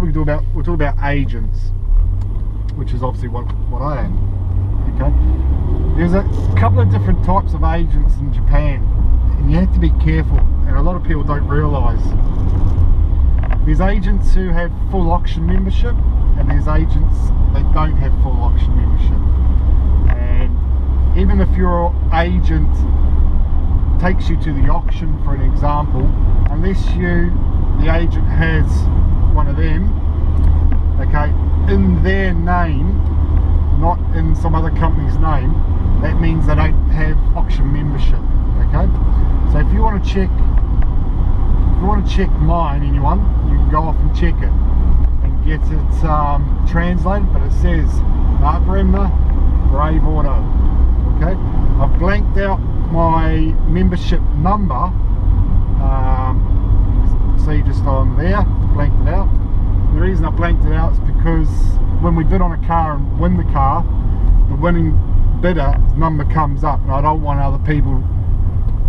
we do about, we'll talk about agents, which is obviously what I am. Okay, there's a couple of different types of agents in Japan, and you have to be careful, and a lot of people don't realise. There's agents who have full auction membership, and there's agents that don't have full auction membership. And even if your agent takes you to the auction, for an example, unless the agent has one of them, okay, in their name, not in some other company's name, that means they don't have auction membership. Okay, so if you want to check mine, anyone, you can go off and check it and get it translated, but it says Bremner, Brave Auto. Okay, I've blanked out my membership number, see just on there, blanked it out. The reason I blanked it out is because when we bid on a car and win the car, the winning bidder's number comes up, and I don't want other people,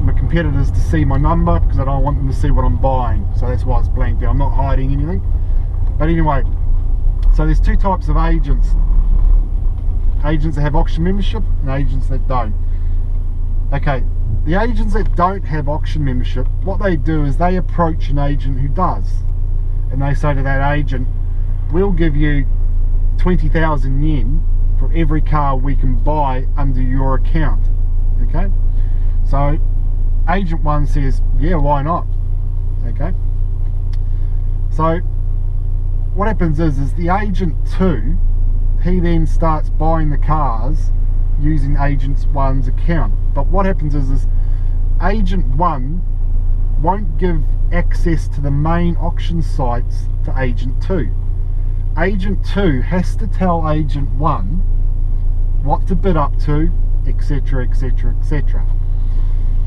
my competitors, to see my number, because I don't want them to see what I'm buying. So that's why it's blanked out. I'm not hiding anything. But anyway, so there's two types of agents. Agents that have auction membership and agents that don't. Okay, the agents that don't have auction membership, what they do is they approach an agent who does, and they say to that agent, we'll give you 20,000 yen for every car we can buy under your account. Okay, so agent 1 says, yeah, why not? Okay, so what happens is the agent 2, he then starts buying the cars using agent 1's account. But what happens is agent 1 won't give access to the main auction sites to agent 2. Agent 2 has to tell agent 1 what to bid up to, etc, etc, etc.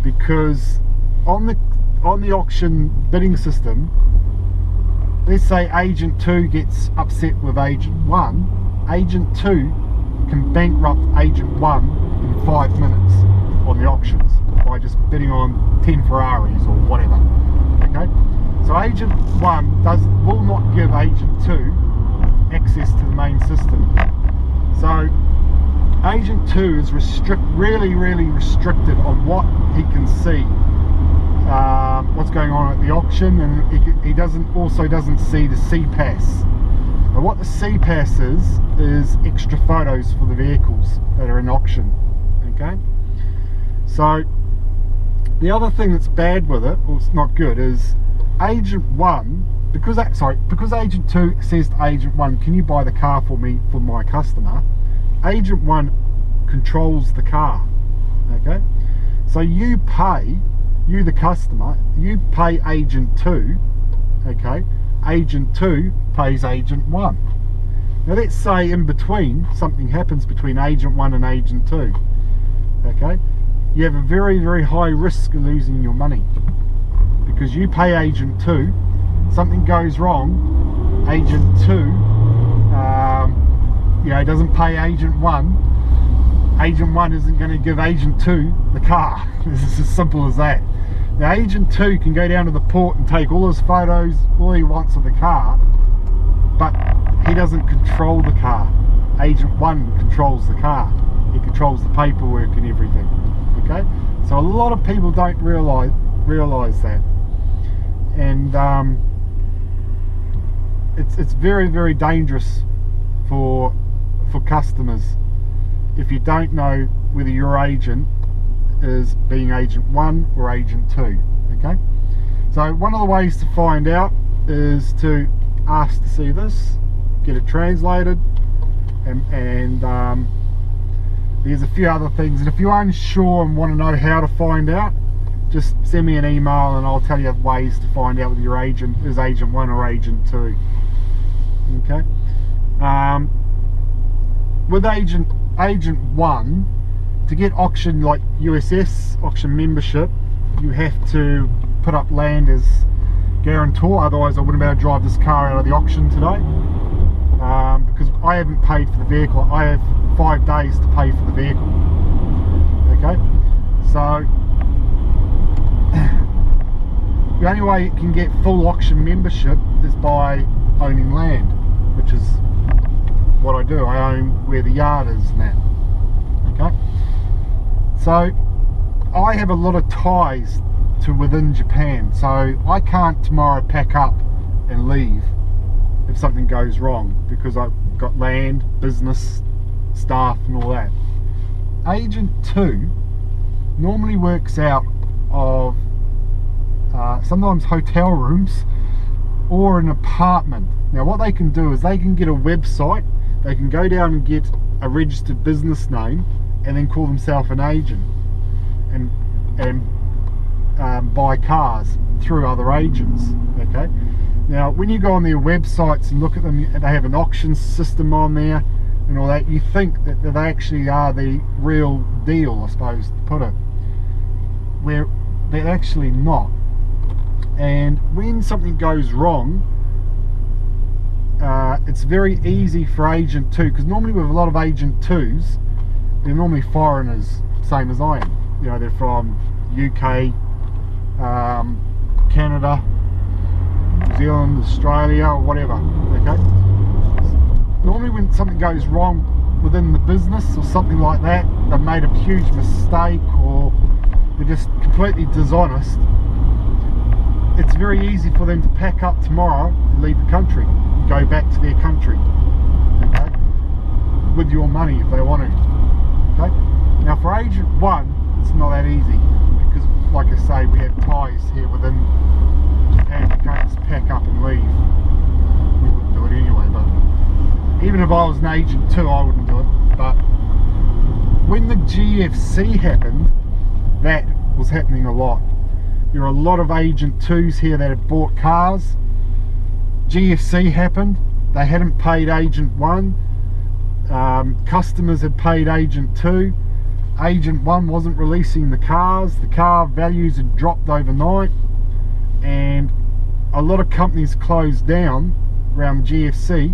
Because on the auction bidding system, let's say agent 2 gets upset with agent 1, agent 2 can bankrupt agent 1 in 5 minutes on the auctions by just bidding on 10 Ferraris or whatever. Okay, so agent 1 will not give agent 2 access to the main system. So agent 2 is really restricted on what he can see, what's going on at the auction, and he also doesn't see the CPAS. Now what the CPAS is extra photos for the vehicles that are in auction. Okay, so the other thing that's bad with it, or it's not good, is agent 1, because agent 2 says to agent 1, can you buy the car for me, for my customer, agent 1 controls the car. Okay, so you the customer, you pay agent 2, okay, agent 2 pays agent 1. Now let's say in between, something happens between agent 1 and agent 2, okay, you have a very high risk of losing your money, because you pay agent 2, something goes wrong, agent 2 doesn't pay agent 1, agent 1 isn't going to give agent 2 the car. It's as simple as that. Now agent 2 can go down to the port and take all his photos, all he wants of the car, but he doesn't control the car. Agent 1 controls the car. He controls the paperwork and everything. Okay, so a lot of people don't realize that, and it's very dangerous for customers if you don't know whether your agent is being agent 1 or agent 2. Okay, so one of the ways to find out is to ask to see this, get it translated, and there's a few other things, and if you're unsure and want to know how to find out, just send me an email and I'll tell you ways to find out whether your agent is agent 1 or agent 2. Okay, with agent 1, to get auction, like USS auction membership, you have to put up land as guarantor, otherwise I wouldn't be able to drive this car out of the auction today, because I haven't paid for the vehicle. I have 5 days to pay for the vehicle. Okay, so the only way you can get full auction membership is by owning land, which is what I do. I own where the yard is now. Okay, so I have a lot of ties to within Japan, so I can't tomorrow pack up and leave if something goes wrong, because I've got land, business, staff and all that. Agent 2 normally works out of sometimes hotel rooms or an apartment. Now what they can do is they can get a website, they can go down and get a registered business name and then call themselves an agent and buy cars through other agents. Okay, now when you go on their websites and look at them, they have an auction system on there and all that, you think that they actually are the real deal, I suppose to put it, where they're actually not. And when something goes wrong, it's very easy for agent 2, because normally with a lot of agent 2s, they're normally foreigners, same as I am. You know, they're from UK, Canada, New Zealand, Australia, or whatever. Okay, normally when something goes wrong within the business or something like that, they've made a huge mistake or they're just completely dishonest, it's very easy for them to pack up tomorrow and leave the country, go back to their country, okay, with your money if they want to. Okay, now for agent 1, it's not that easy, because like I say, we have ties here within Japan. You can't just pack up and leave. We wouldn't do it anyway, but even if I was an agent 2, I wouldn't do it. But when the GFC happened, that was happening a lot. There are a lot of agent 2s here that have bought cars. GFC happened, they hadn't paid agent 1, customers had paid agent 2, agent 1 wasn't releasing the cars, the car values had dropped overnight, and a lot of companies closed down around GFC,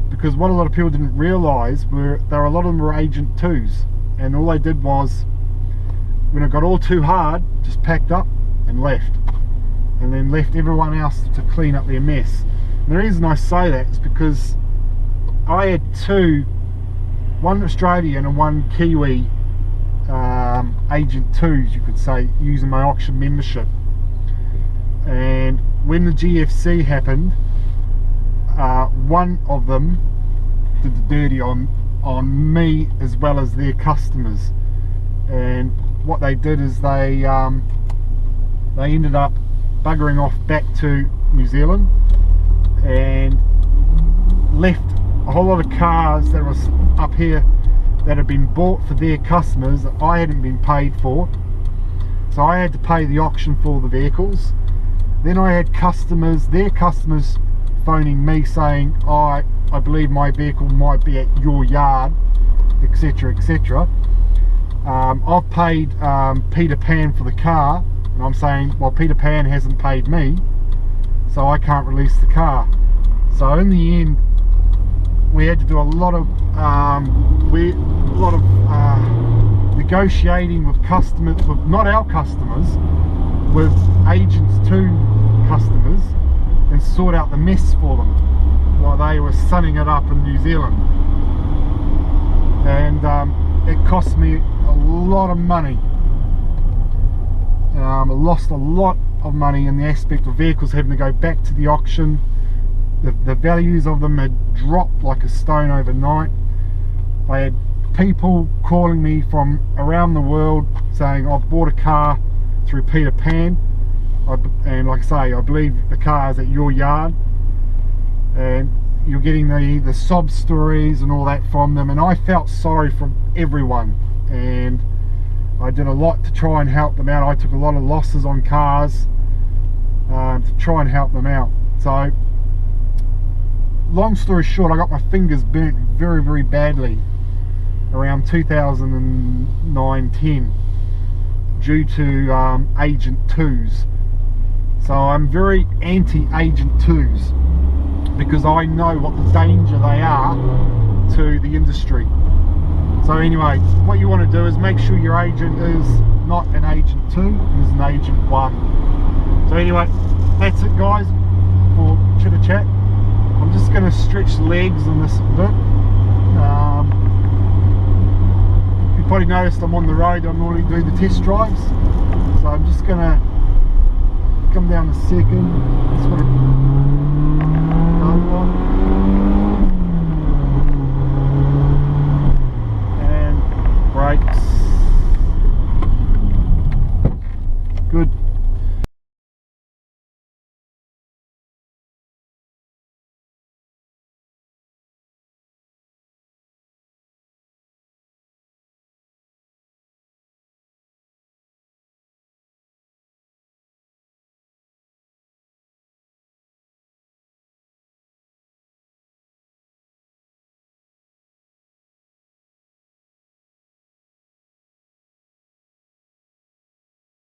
because what a lot of people didn't realise were a lot of them were agent 2s, and all they did was, when it got all too hard, just packed up and left, and then left everyone else to clean up their mess. And the reason I say that is because I had one Australian and one Kiwi agent 2s, you could say, using my auction membership. And when the GFC happened, one of them did the dirty on me as well as their customers. And what they did is they ended up buggering off back to New Zealand and left a whole lot of cars that was up here that had been bought for their customers that I hadn't been paid for. So I had to pay the auction for the vehicles. Then I had their customers phoning me saying, oh, I believe my vehicle might be at your yard, etc, etc. I've paid Peter Pan for the car, and I'm saying, well, Peter Pan hasn't paid me, so I can't release the car. So in the end, we had to do a lot of negotiating with customers, with not our customers, with agents 2 customers, and sort out the mess for them while they were sunning it up in New Zealand. And it cost me a lot of money. I lost a lot of money in the aspect of vehicles having to go back to the auction. The values of them had dropped like a stone overnight. I had people calling me from around the world saying, I've bought a car through Peter Pan, and like I say, I believe the car is at your yard, and you're getting the sob stories and all that from them, and I felt sorry for everyone, and I did a lot to try and help them out. I took a lot of losses on cars to try and help them out. So long story short, I got my fingers burnt very, very badly around 2009-10 due to agent 2s. So I'm very anti-agent 2s because I know what the danger they are to the industry. So anyway, what you want to do is make sure your agent is not an agent 2, is an agent 1. So anyway, that's it guys for Chitter Chat. I'm just going to stretch the legs on this bit. You probably noticed I'm on the road. I normally do the test drives, so I'm just going to come down a second. Just want to and brakes.